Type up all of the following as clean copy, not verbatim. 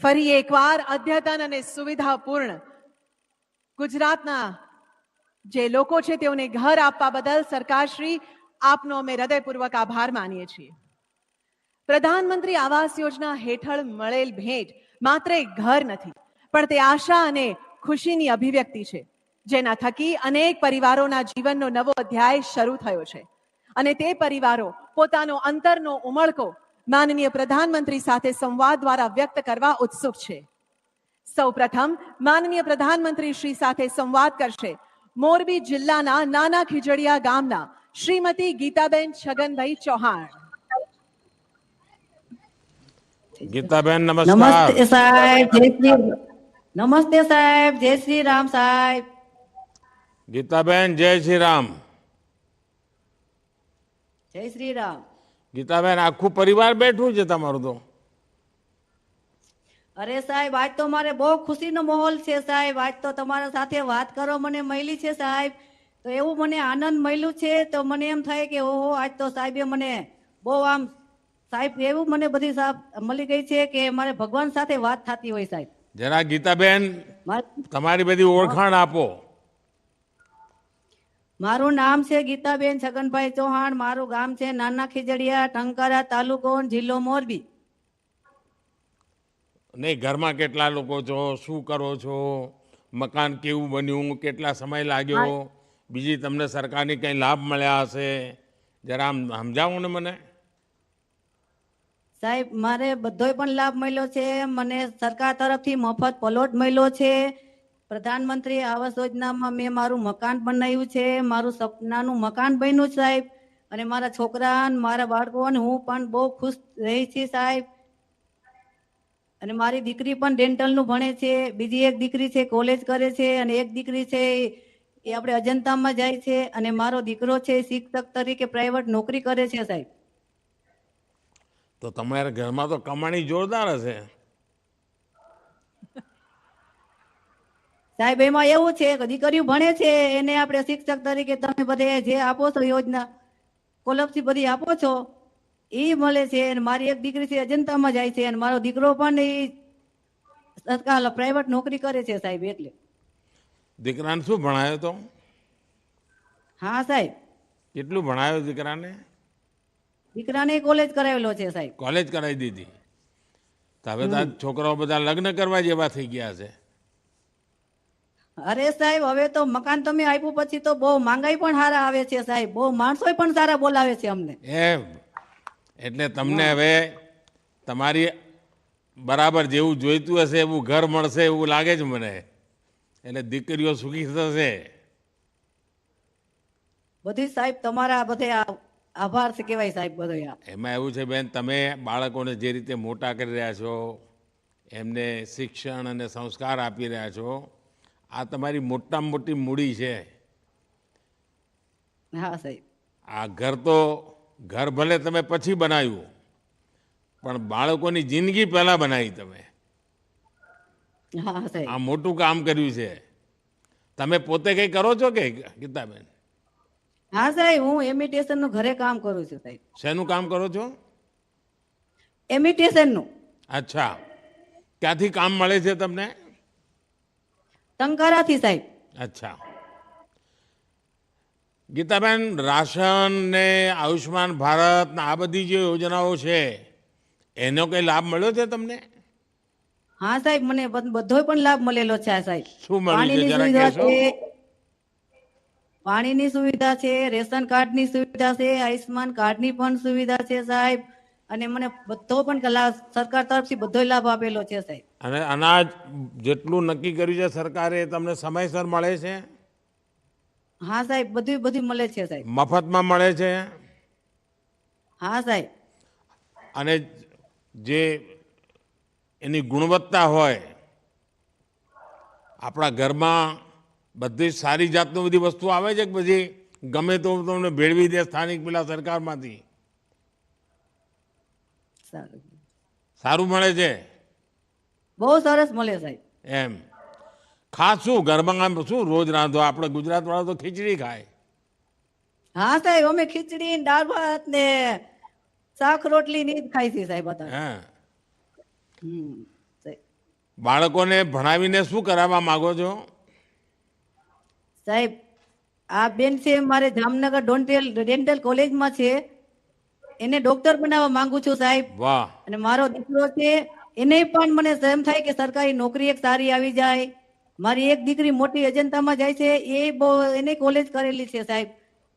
ફરી એકવાર અદ્યતન અને સુવિધાપૂર્ણ ગુજરાતના જે લોકો છે તેઓને ઘર આપવા બદલ સરકારશ્રી આપનો અમે હૃદયપૂર્વક આભાર માનીએ છીએ. પ્રધાનમંત્રી આવાસ યોજના હેઠળ મળેલ ભેટ માત્ર એક ઘર નથી, પણ તે આશા અને ખુશીની અભિવ્યક્તિ છે, જેના થકી અનેક પરિવારોના જીવનનો નવો અધ્યાય શરૂ થયો છે. અને તે પરિવારો પોતાનો અંતરનો ઉમળકો માનનીય પ્રધાનમંત્રી સાથે સંવાદ દ્વારા વ્યક્ત કરવા ઉત્સુક છે. સૌપ્રથમ માનનીય પ્રધાનમંત્રી શ્રી સાથે સંવાદ કરશે મોરબી જિલ્લાના નાના ખીજડીયા ગામના શ્રીમતી ગીતાબેન છગનભાઈ ચૌહાણ. ગીતાબેન નમસ્કાર. નમસ્તે સાહેબ, જય શ્રી નમસ્તે સાહેબ, જય શ્રી રામ સાહેબ. ગીતાબેન જય શ્રી રામ. જય શ્રી રામ. ગીતાબેન આખું પરિવાર બેઠું છે તમારું તો. અરે સાહેબ, આજ તો મારે બહુ ખુશીનો માહોલ છે સાહેબ. આજ તો તમારા સાથે વાત કરવા મને મળી છે સાહેબ, તો એવું મને આનંદ મળ્યું છે. તો મને એમ થાય કે ઓહો, આજ તો સાહેબે મને બહુ આમ સાહેબ એવું મને બધી સાહેબ મળી ગઈ છે કે મારે ભગવાન સાથે વાત થતી હોય સાહેબ. જરા ગીતાબેન તમારી બધી ઓળખાણ આપો. મારું નામ છે ગીતાબેન છગનભાઈ ચૌહાણ. મારું ગામ છે નાના ખીજડીયા, ટંકારા તાલુકો, જિલ્લો મોરબી. નહીં, ઘરમાં કેટલા લોકો છો, શું કરો છો, મકાન કેવું બન્યું, કેટલા સમય લાગ્યો, બીજી તમને સરકારની કંઈ લાભ મળ્યા હશે, જરા આમ સમજાવો ને મને. સાહેબ મારે બધોય પણ લાભ મળ્યો છે. મને સરકાર તરફથી મફત પ્લોટ મળ્યો છે. પ્રધાનમંત્રી આવાસ યોજનામાં મેં મારું મકાન બનાવ્યું છે. મારું સપનાનું મકાન બન્યું સાહેબ. અને મારા છોકરા મારા બાળકો હું પણ બહુ ખુશ રહી છું સાહેબ. અને મારી દીકરી પણ ડેન્ટલનું ભણે છે. બીજી એક દીકરી છે કોલેજ કરે છે, અને એક દીકરી છે એ આપણે અજંતામાં જાય છે. અને મારો દીકરો છે શિક્ષક તરીકે પ્રાઇવેટ નોકરી કરે છે સાહેબ. તો તમારા ઘરમાં તો કમાણી જોરદાર હશે. સાહેબ એમાં એવું છે કે દીકરીઓ ભણે છે, એને આપણે શિક્ષક તરીકે તમે બધે જે આપો છો યોજના સ્કોલરશીપ બધી આપો છો એ મળે છે. અને મારી એક દીકરી છે અજંતામાં જાય છે, અને મારો દીકરો પણ એ સરકાર પ્રાઇવેટ નોકરી કરે છે સાહેબ. એટલે દીકરાને શું ભણાયો તો? હા સાહેબ. કેટલું ભણાયો દીકરાને? દીકરાને કોલેજ કરાવેલો છે સાહેબ. કોલેજ કરાવી દીધી. તો હવે તો છોકરાઓ બધા લગ્ન કરવા જેવા થઈ ગયા છે. અરે સાહેબ, હવે તો મકાન તમે આપ્યું પછી તો બહુ માંગાઈ પણ સારા આવે છે સાહેબ. બહુ માણસો પણ સારા બોલાવે છે અમને. એમ એટલે તમને હવે તમારી બરાબર જેવું જોઈતું હશે એવું ઘર મળશે એવું લાગે છે મને. એટલે દીકરીઓ સુખી થશે. બધી સાહેબ તમારા બધે આભાર છે કહેવાય સાહેબ બધો. એમાં એવું છે બેન, તમે બાળકોને જે રીતે મોટા કરી રહ્યા છો, એમને શિક્ષણ અને સંસ્કાર આપી રહ્યા છો, આ તમારી મોટામાં મોટી મૂડી છે. હા સાહેબ. આ ઘર તો ઘર ભલે તમે પછી બનાવ્યું, પણ બાળકોની જિંદગી પહેલા બનાવી તમે. હા સાહેબ. આ મોટું કામ કર્યું છે. તમે પોતે કંઈ કરો છો કે ગીતાબેન? હા સાહેબ, હું એમિટેશન નું ઘરે કામ કરું છું સાહેબ. શેનું કામ કરો છો? એમિટેશન નું. અચ્છા, ક્યાંથી કામ મળે છે તમને? ટંકારાથી સાહેબ. અચ્છા ગીતાબેન, રાશન ને આયુષ્માન ભારત ને આ બધી જે યોજનાઓ છે એનો કંઈ લાભ મળ્યો છે તમને? હા સાહેબ, મને બધોય પણ લાભ મળેલો છે સાહેબ. શું મળ્યું છે પાણીની જરા સુવિધા કહેશો? છે, પાણીની સુવિધા છે, રેશન કાર્ડની સુવિધા છે, આયુષ્માન કાર્ડની પણ સુવિધા છે સાહેબ. અને મને બધો પણ લાભ સરકાર તરફથી બધો લાભ આપેલો છે સાહેબ. અને અનાજ જેટલું નક્કી કર્યું છે સરકારે એ તમને સમયસર મળે છે? હા સાહેબ, બધું મળે છે સાહેબ. મફતમાં મળે છે? હા સાહેબ. અને જે એની ગુણવત્તા હોય, આપણા ઘરમાં બધી સારી જાતની બધી વસ્તુ આવે છે કે પછી ગમે તો તમને ભેળવી દે સ્થાનિક પેલા સરકારમાંથી? સારું મળે છે? બહુ સરસ મળે સાહેબ. એમ ખાસ શું ઘરમાં આમ શું રોજ રાંધો? આપણે ગુજરાત વાળા તો ખીચડી ખાય. હા સાહેબ, અમે ખીચડી દાળ ભાત ને શાક રોટલી ની જ ખાઈ છે સાહેબ. હા, બાળકોને ભણાવીને શું કરાવવા માંગો છો? સાહેબ આ બેન છે મારે જામનગર ડેન્ટલ કોલેજમાં છે, એને ડોક્ટર બનાવવા માંગુ છું સાહેબ. વાહ, અને મારો દીકરો છે એને પણ મને એમ થાય કે સરકારી નોકરી એક સારી આવી જાય. મારી એક દીકરી મોટી અજંતામાં જાય છે, એ બહુ એને કોલેજ કરેલી છે સાહેબ.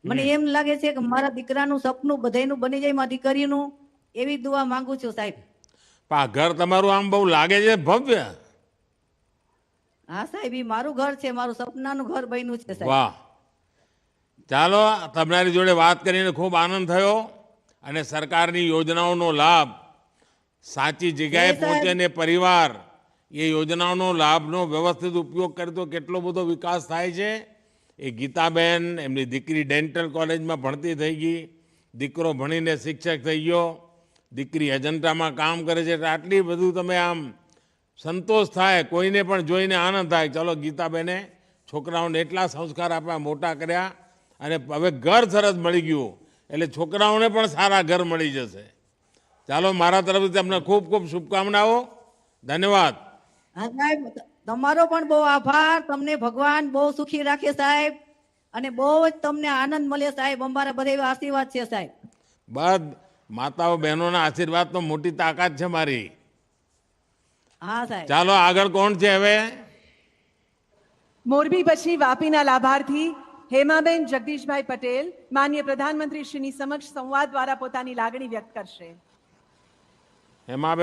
મને એમ લાગે છે કે મારા દીકરાનું સપનું બધાયનું બની જાય, મારી દીકરીનું, એવી દુઆ માંગુ છું સાહેબ. પણ આ ઘર તમારું આમ બહુ લાગે છે ભવ્ય. હા સાહેબ, ઈ મારું ઘર છે, મારું સપનાનું ઘર બન્યું છે સાહેબ. વાહ, ચાલો, તમારી જોડે વાત કરીને ખૂબ આનંદ થયો. અને સરકારની યોજનાઓનો લાભ સાચી જગ્યાએ સાહેબ. પહોંચે ને પરિવાર એ યોજનાઓનો લાભનો વ્યવસ્થિત ઉપયોગ કરે તો કેટલો બધો વિકાસ થાય છે. એ ગીતાબેન એમની દીકરી ડેન્ટલ કોલેજમાં ભણતી થઈ ગઈ, દીકરો ભણીને શિક્ષક થઈ ગયો, દીકરી અજંતામાં કામ કરે છે. એટલે આટલી બધું તમે આમ સંતોષ થાય, કોઈને પણ જોઈને આનંદ થાય. ચલો, ગીતાબેને છોકરાઓને એટલા સંસ્કાર આપ્યા, મોટા કર્યા, અને હવે ઘર સરસ મળી ગયું એટલે છોકરાઓને પણ સારા ઘર મળી જશે. ચાલો, મારા તરફથી તમને ખૂબ ખૂબ શુભકામનાઓ. ધન્યવાદ. હા સાહેબ, તમારો પણ બહુ આભાર. તમને ભગવાન બહુ સુખી રાખે સાહેબ, અને બહુ જ તમને આનંદ મળે સાહેબ. અમારા બધા એવા આશીર્વાદ છે સાહેબ. બસ, માતાઓ બહેનોના આશીર્વાદ તો મોટી તાકાત છે મારી. હા સાહેબ. ચાલો, આગળ કોણ છે હવે? મોરબી પછી વાપીના લાભાર્થી હેમાબેન જગદીશભાઈ પટેલ માનનીય પ્રધાનમંત્રી શ્રીની સમક્ષ સંવાદ દ્વારા પોતાની લાગણી વ્યક્ત કરશે. હેમાબેન.